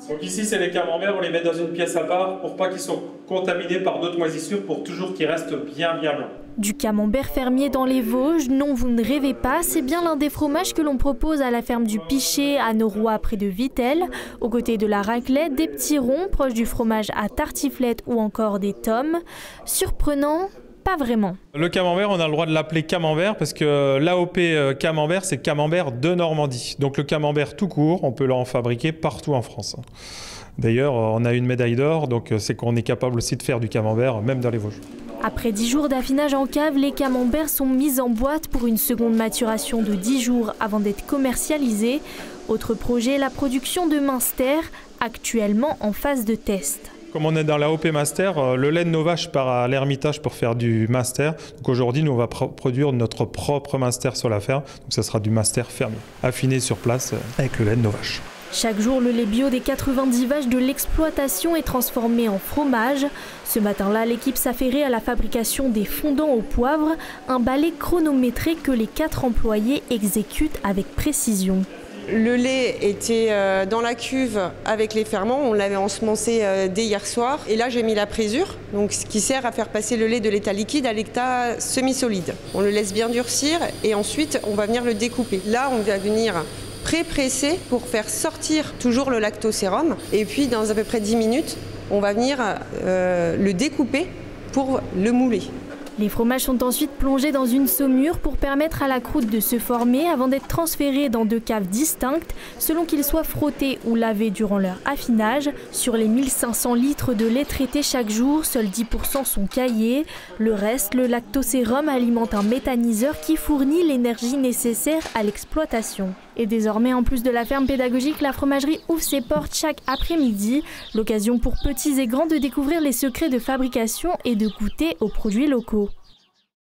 Donc ici, c'est les camemberts, on les met dans une pièce à part pour pas qu'ils soient contaminés par d'autres moisissures, pour toujours qu'ils restent bien blancs. Du camembert fermier dans les Vosges, non vous ne rêvez pas, c'est bien l'un des fromages que l'on propose à la ferme du Pichet à Noroy près de Vittel. Aux côtés de la raclette, des petits ronds proches du fromage à tartiflette ou encore des tomes. Surprenant ? Pas vraiment. Le camembert, on a le droit de l'appeler camembert parce que l'AOP camembert, c'est camembert de Normandie. Donc le camembert tout court, on peut l'en fabriquer partout en France. D'ailleurs, on a une médaille d'or, donc c'est qu'on est capable aussi de faire du camembert, même dans les Vosges. Après 10 jours d'affinage en cave, les camemberts sont mis en boîte pour une seconde maturation de 10 jours avant d'être commercialisés. Autre projet, la production de Münster, actuellement en phase de test. Comme on est dans l'AOP Master, le lait de nos vaches part à l'Hermitage pour faire du Master. Donc aujourd'hui, nous on va produire notre propre Master sur la ferme. Donc ça sera du Master fermier, affiné sur place avec le lait de nos vaches. Chaque jour, le lait bio des 90 vaches de l'exploitation est transformé en fromage. Ce matin-là, l'équipe s'affairait à la fabrication des fondants au poivre, un balai chronométré que les 4 employés exécutent avec précision. Le lait était dans la cuve avec les ferments, on l'avait ensemencé dès hier soir. Et là j'ai mis la présure, donc ce qui sert à faire passer le lait de l'état liquide à l'état semi-solide. On le laisse bien durcir et ensuite on va venir le découper. Là on va venir pré-presser pour faire sortir toujours le lactosérum. Et puis dans à peu près 10 minutes, on va venir le découper pour le mouler. Les fromages sont ensuite plongés dans une saumure pour permettre à la croûte de se former avant d'être transférés dans 2 caves distinctes selon qu'ils soient frottés ou lavés durant leur affinage. Sur les 1500 litres de lait traités chaque jour, seuls 10% sont caillés. Le reste, le lactosérum, alimente un méthaniseur qui fournit l'énergie nécessaire à l'exploitation. Et désormais, en plus de la ferme pédagogique, la fromagerie ouvre ses portes chaque après-midi. L'occasion pour petits et grands de découvrir les secrets de fabrication et de goûter aux produits locaux.